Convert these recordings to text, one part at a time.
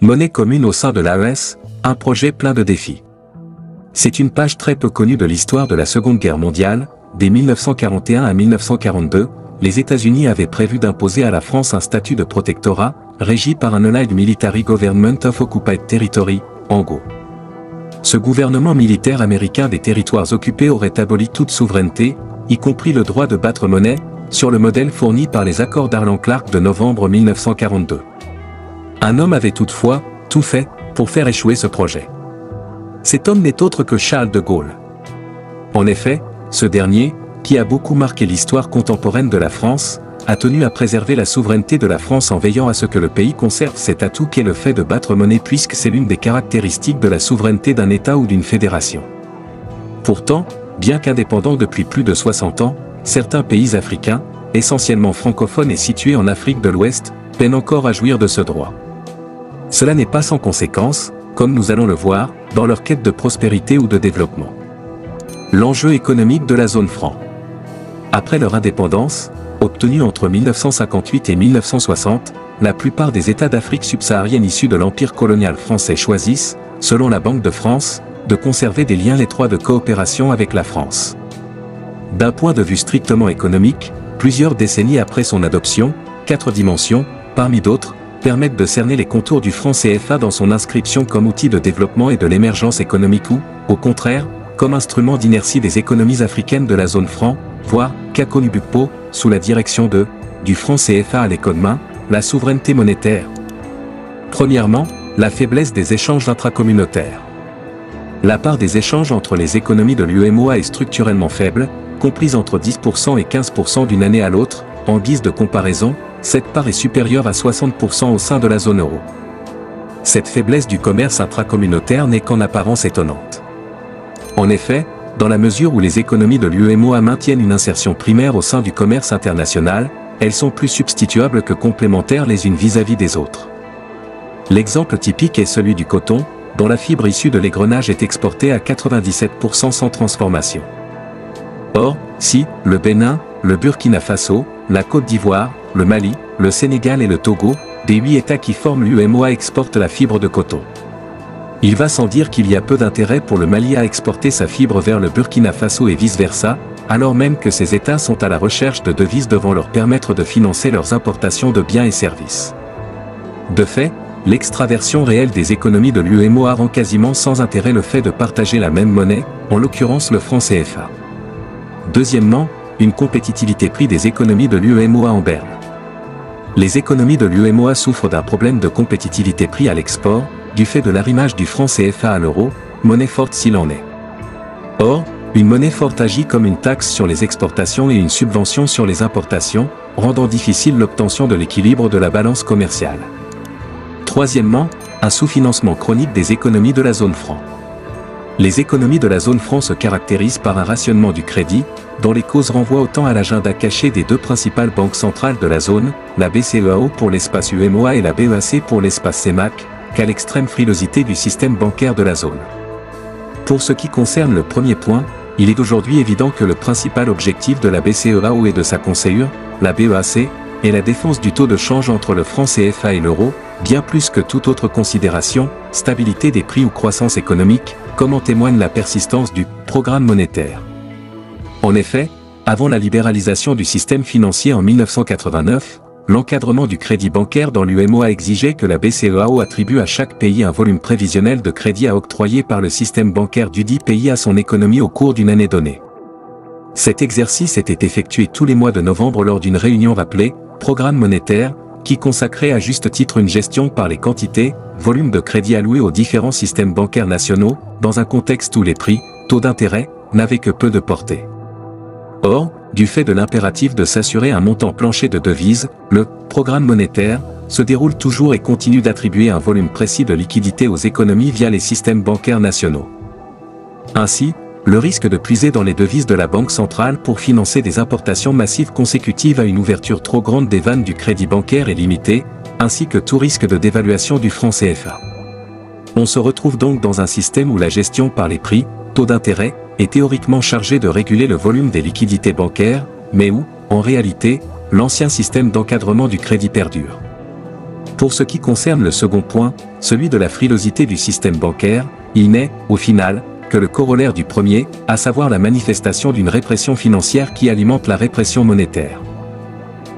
Monnaie commune au sein de l'AES, un projet plein de défis. C'est une page très peu connue de l'histoire de la Seconde Guerre mondiale. Dès 1941 à 1942, les États-Unis avaient prévu d'imposer à la France un statut de protectorat, régi par un Allied Military Government of Occupied Territory, ANGO. Ce gouvernement militaire américain des territoires occupés aurait aboli toute souveraineté, y compris le droit de battre monnaie, sur le modèle fourni par les accords d'Arlan-Clark de novembre 1942. Un homme avait toutefois tout fait pour faire échouer ce projet. Cet homme n'est autre que Charles de Gaulle. En effet, ce dernier, qui a beaucoup marqué l'histoire contemporaine de la France, a tenu à préserver la souveraineté de la France en veillant à ce que le pays conserve cet atout qu'est le fait de battre monnaie puisque c'est l'une des caractéristiques de la souveraineté d'un État ou d'une fédération. Pourtant, bien qu'indépendants depuis plus de 60 ans, certains pays africains, essentiellement francophones et situés en Afrique de l'Ouest, peinent encore à jouir de ce droit. Cela n'est pas sans conséquence, comme nous allons le voir, dans leur quête de prospérité ou de développement. L'enjeu économique de la zone franc. Après leur indépendance, obtenue entre 1958 et 1960, la plupart des États d'Afrique subsaharienne issus de l'empire colonial français choisissent, selon la Banque de France, de conserver des liens étroits de coopération avec la France. D'un point de vue strictement économique, plusieurs décennies après son adoption, 4 dimensions, parmi d'autres, permettent de cerner les contours du franc CFA dans son inscription comme outil de développement et de l'émergence économique ou, au contraire, comme instrument d'inertie des économies africaines de la zone franc, voire Kakonubukpo, sous la direction du franc CFA à l'école main, la souveraineté monétaire. Premièrement, la faiblesse des échanges intracommunautaires. La part des échanges entre les économies de l'UEMOA est structurellement faible, comprise entre 10% et 15% d'une année à l'autre. En guise de comparaison, cette part est supérieure à 60% au sein de la zone euro. Cette faiblesse du commerce intracommunautaire n'est qu'en apparence étonnante. En effet, dans la mesure où les économies de l'UEMOA maintiennent une insertion primaire au sein du commerce international, elles sont plus substituables que complémentaires les unes vis-à-vis des autres. L'exemple typique est celui du coton, dont la fibre issue de l'égrenage est exportée à 97% sans transformation. Or, si, le Bénin, le Burkina Faso, la Côte d'Ivoire, le Mali, le Sénégal et le Togo, des 8 États qui forment l'UEMOA exportent la fibre de coton. Il va sans dire qu'il y a peu d'intérêt pour le Mali à exporter sa fibre vers le Burkina Faso et vice-versa, alors même que ces États sont à la recherche de devises devant leur permettre de financer leurs importations de biens et services. De fait, l'extraversion réelle des économies de l'UEMOA rend quasiment sans intérêt le fait de partager la même monnaie, en l'occurrence le franc CFA. Deuxièmement, une compétitivité prix des économies de l'UEMOA en berne. Les économies de l'UEMOA souffrent d'un problème de compétitivité prix à l'export, du fait de l'arrimage du franc CFA à l'euro, monnaie forte s'il en est. Or, une monnaie forte agit comme une taxe sur les exportations et une subvention sur les importations, rendant difficile l'obtention de l'équilibre de la balance commerciale. Troisièmement, un sous-financement chronique des économies de la zone franc. Les économies de la zone franc se caractérisent par un rationnement du crédit, dont les causes renvoient autant à l'agenda caché des deux principales banques centrales de la zone, la BCEAO pour l'espace UEMOA et la BEAC pour l'espace CEMAC, qu'à l'extrême frilosité du système bancaire de la zone. Pour ce qui concerne le premier point, il est aujourd'hui évident que le principal objectif de la BCEAO et de sa conseillure, la BEAC, est la défense du taux de change entre le franc CFA et l'euro, bien plus que toute autre considération, stabilité des prix ou croissance économique, comme en témoigne la persistance du programme monétaire. En effet, avant la libéralisation du système financier en 1989, l'encadrement du crédit bancaire dans l'UEMOA exigeait que la BCEAO attribue à chaque pays un volume prévisionnel de crédit à octroyer par le système bancaire dudit pays à son économie au cours d'une année donnée. Cet exercice était effectué tous les mois de novembre lors d'une réunion appelée « Programme monétaire », qui consacrait à juste titre une gestion par les quantités, volumes de crédit alloués aux différents systèmes bancaires nationaux, dans un contexte où les prix, taux d'intérêt, n'avaient que peu de portée. Or, du fait de l'impératif de s'assurer un montant plancher de devises, le programme monétaire se déroule toujours et continue d'attribuer un volume précis de liquidités aux économies via les systèmes bancaires nationaux. Ainsi, le risque de puiser dans les devises de la Banque centrale pour financer des importations massives consécutives à une ouverture trop grande des vannes du crédit bancaire est limité, ainsi que tout risque de dévaluation du franc CFA. On se retrouve donc dans un système où la gestion par les prix, taux d'intérêt, est théoriquement chargée de réguler le volume des liquidités bancaires, mais où, en réalité, l'ancien système d'encadrement du crédit perdure. Pour ce qui concerne le second point, celui de la frilosité du système bancaire, il n'est, au final, que le corollaire du premier, à savoir la manifestation d'une répression financière qui alimente la répression monétaire.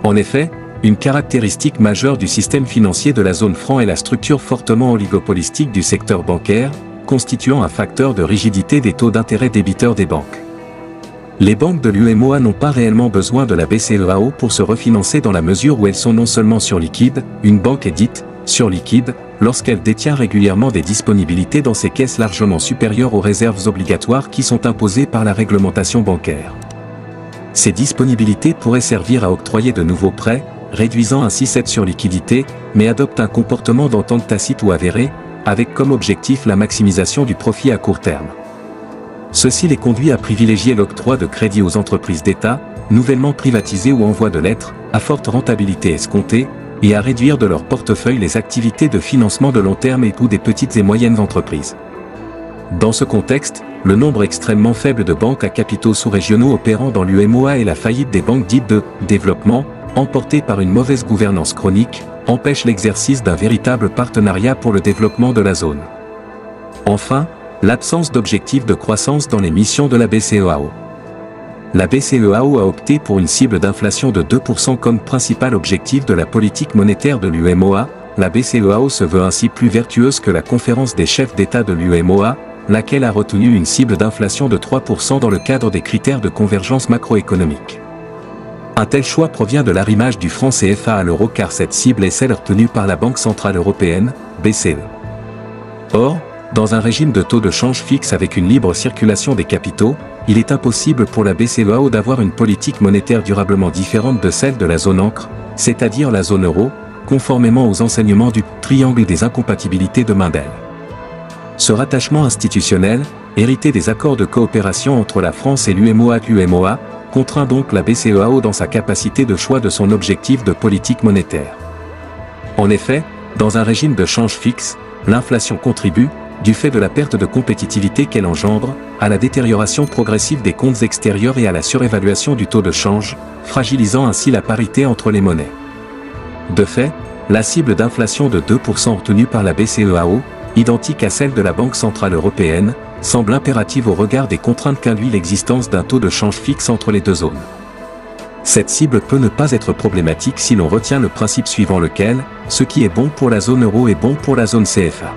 En effet, une caractéristique majeure du système financier de la zone franc est la structure fortement oligopolistique du secteur bancaire, constituant un facteur de rigidité des taux d'intérêt débiteurs des banques. Les banques de l'UEMOA n'ont pas réellement besoin de la BCEAO pour se refinancer dans la mesure où elles sont non seulement surliquides, une banque est dite surliquide lorsqu'elle détient régulièrement des disponibilités dans ses caisses largement supérieures aux réserves obligatoires qui sont imposées par la réglementation bancaire. Ces disponibilités pourraient servir à octroyer de nouveaux prêts, réduisant ainsi cette surliquidité, mais adoptent un comportement d'entente tacite ou avéré, avec comme objectif la maximisation du profit à court terme. Ceci les conduit à privilégier l'octroi de crédits aux entreprises d'État, nouvellement privatisées ou en voie de l'être, à forte rentabilité escomptée, et à réduire de leur portefeuille les activités de financement de long terme et ou des petites et moyennes entreprises. Dans ce contexte, le nombre extrêmement faible de banques à capitaux sous-régionaux opérant dans l'UEMOA et la faillite des banques dites de développement, emportées par une mauvaise gouvernance chronique, empêche l'exercice d'un véritable partenariat pour le développement de la zone. Enfin, l'absence d'objectifs de croissance dans les missions de la BCEAO. La BCEAO a opté pour une cible d'inflation de 2% comme principal objectif de la politique monétaire de l'UEMOA. La BCEAO se veut ainsi plus vertueuse que la conférence des chefs d'État de l'UEMOA, laquelle a retenu une cible d'inflation de 3% dans le cadre des critères de convergence macroéconomique. Un tel choix provient de l'arrimage du franc CFA à l'euro car cette cible est celle retenue par la Banque Centrale Européenne, BCE. Or, dans un régime de taux de change fixe avec une libre circulation des capitaux, il est impossible pour la BCEAO d'avoir une politique monétaire durablement différente de celle de la zone encre, c'est-à-dire la zone euro, conformément aux enseignements du triangle des incompatibilités de Mendel. Ce rattachement institutionnel, hérité des accords de coopération entre la France et l'UEMOA, contraint donc la BCEAO dans sa capacité de choix de son objectif de politique monétaire. En effet, dans un régime de change fixe, l'inflation contribue, du fait de la perte de compétitivité qu'elle engendre, à la détérioration progressive des comptes extérieurs et à la surévaluation du taux de change, fragilisant ainsi la parité entre les monnaies. De fait, la cible d'inflation de 2% retenue par la BCEAO, identique à celle de la Banque Centrale Européenne, semble impérative au regard des contraintes qu'induit l'existence d'un taux de change fixe entre les deux zones. Cette cible peut ne pas être problématique si l'on retient le principe suivant lequel, ce qui est bon pour la zone euro est bon pour la zone CFA.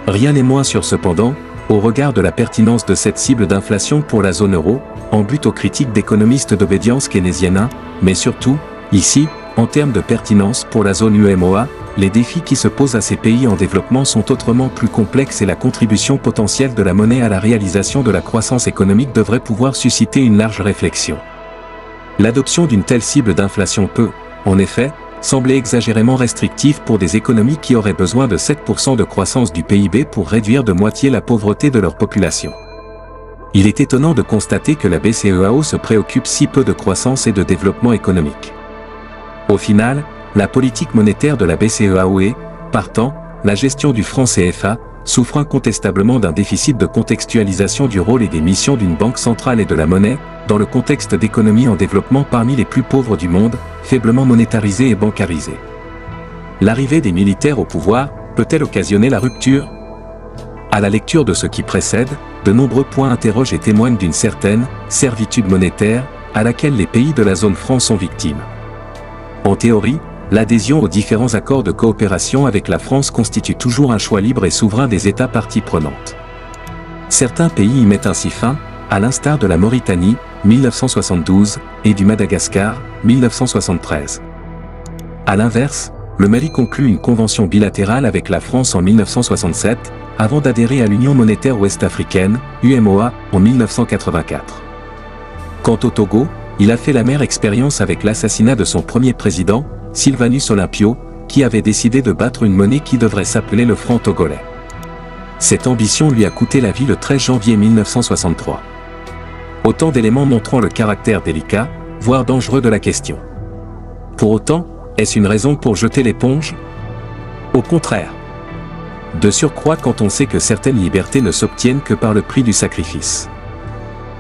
Rien n'est moins sûr cependant, au regard de la pertinence de cette cible d'inflation pour la zone euro, en but aux critiques d'économistes d'obédience keynésienne, mais surtout, ici, en termes de pertinence pour la zone UEMOA, les défis qui se posent à ces pays en développement sont autrement plus complexes et la contribution potentielle de la monnaie à la réalisation de la croissance économique devrait pouvoir susciter une large réflexion. L'adoption d'une telle cible d'inflation peut, en effet, sembler exagérément restrictive pour des économies qui auraient besoin de 7% de croissance du PIB pour réduire de moitié la pauvreté de leur population. Il est étonnant de constater que la BCEAO se préoccupe si peu de croissance et de développement économique. Au final, la politique monétaire de la BCEAO est, partant, la gestion du franc CFA, souffre incontestablement d'un déficit de contextualisation du rôle et des missions d'une banque centrale et de la monnaie, dans le contexte d'économies en développement parmi les plus pauvres du monde, faiblement monétarisées et bancarisées. L'arrivée des militaires au pouvoir peut-elle occasionner la rupture? À la lecture de ce qui précède, de nombreux points interrogent et témoignent d'une certaine servitude monétaire, à laquelle les pays de la zone franc sont victimes. En théorie, l'adhésion aux différents accords de coopération avec la France constitue toujours un choix libre et souverain des États parties prenantes. Certains pays y mettent ainsi fin, à l'instar de la Mauritanie, 1972, et du Madagascar, 1973. À l'inverse, le Mali conclut une convention bilatérale avec la France en 1967, avant d'adhérer à l'Union monétaire ouest-africaine, UEMOA, en 1984. Quant au Togo, il a fait l'amère expérience avec l'assassinat de son premier président, Sylvanus Olympio, qui avait décidé de battre une monnaie qui devrait s'appeler le franc togolais. Cette ambition lui a coûté la vie le 13 janvier 1963. Autant d'éléments montrant le caractère délicat, voire dangereux de la question. Pour autant, est-ce une raison pour jeter l'éponge? Au contraire. De surcroît quand on sait que certaines libertés ne s'obtiennent que par le prix du sacrifice.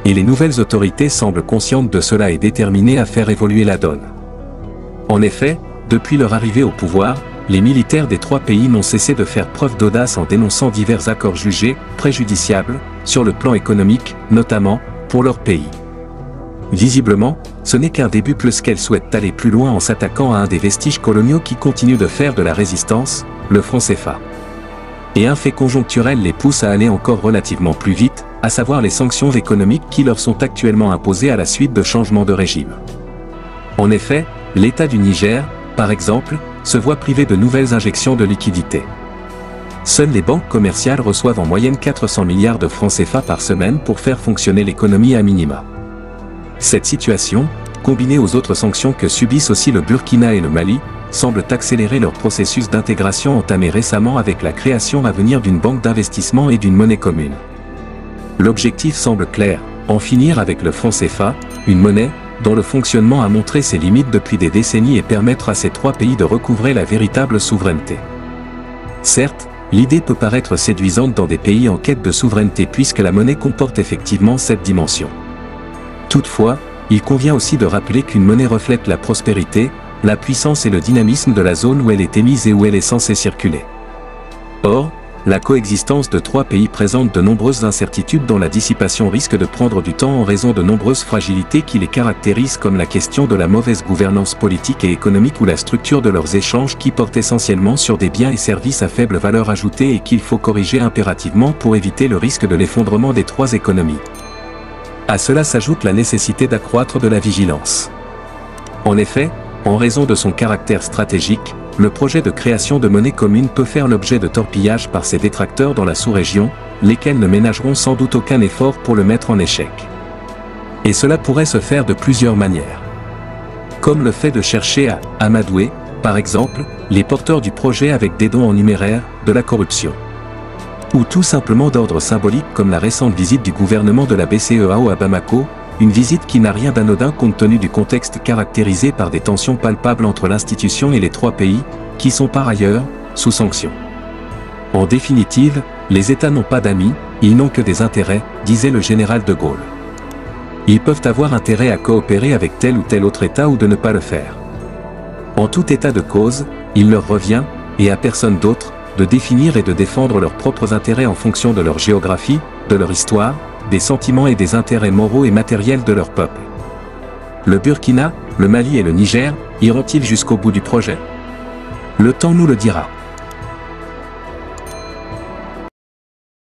Et les nouvelles autorités semblent conscientes de cela et déterminées à faire évoluer la donne. En effet, depuis leur arrivée au pouvoir, les militaires des trois pays n'ont cessé de faire preuve d'audace en dénonçant divers accords jugés préjudiciables, sur le plan économique, notamment, pour leur pays. Visiblement, ce n'est qu'un début plus qu'elles souhaitent aller plus loin en s'attaquant à un des vestiges coloniaux qui continuent de faire de la résistance, le franc CFA. Et un fait conjoncturel les pousse à aller encore relativement plus vite, à savoir les sanctions économiques qui leur sont actuellement imposées à la suite de changements de régime. En effet, l'État du Niger, par exemple, se voit privé de nouvelles injections de liquidités. Seules les banques commerciales reçoivent en moyenne 400 milliards de francs CFA par semaine pour faire fonctionner l'économie à minima. Cette situation, combinée aux autres sanctions que subissent aussi le Burkina et le Mali, semble accélérer leur processus d'intégration entamé récemment avec la création à venir d'une banque d'investissement et d'une monnaie commune. L'objectif semble clair, en finir avec le franc CFA, une monnaie dont le fonctionnement a montré ses limites depuis des décennies et permettre à ces trois pays de recouvrer la véritable souveraineté. Certes, l'idée peut paraître séduisante dans des pays en quête de souveraineté puisque la monnaie comporte effectivement cette dimension. Toutefois, il convient aussi de rappeler qu'une monnaie reflète la prospérité, la puissance et le dynamisme de la zone où elle est émise et où elle est censée circuler. Or, la coexistence de trois pays présente de nombreuses incertitudes dont la dissipation risque de prendre du temps en raison de nombreuses fragilités qui les caractérisent comme la question de la mauvaise gouvernance politique et économique ou la structure de leurs échanges qui portent essentiellement sur des biens et services à faible valeur ajoutée et qu'il faut corriger impérativement pour éviter le risque de l'effondrement des trois économies. À cela s'ajoute la nécessité d'accroître de la vigilance. En effet, en raison de son caractère stratégique, le projet de création de monnaie commune peut faire l'objet de torpillage par ses détracteurs dans la sous-région, lesquels ne ménageront sans doute aucun effort pour le mettre en échec. Et cela pourrait se faire de plusieurs manières. Comme le fait de chercher à amadouer, par exemple, les porteurs du projet avec des dons en numéraire, de la corruption. Ou tout simplement d'ordre symbolique comme la récente visite du gouvernement de la BCEAO à Bamako, une visite qui n'a rien d'anodin compte tenu du contexte caractérisé par des tensions palpables entre l'institution et les trois pays, qui sont par ailleurs, sous sanction. En définitive, les États n'ont pas d'amis, ils n'ont que des intérêts, disait le général de Gaulle. Ils peuvent avoir intérêt à coopérer avec tel ou tel autre État ou de ne pas le faire. En tout état de cause, il leur revient, et à personne d'autre, de définir et de défendre leurs propres intérêts en fonction de leur géographie, de leur histoire, des sentiments et des intérêts moraux et matériels de leur peuple. Le Burkina, le Mali et le Niger, iront-ils jusqu'au bout du projet? Le temps nous le dira.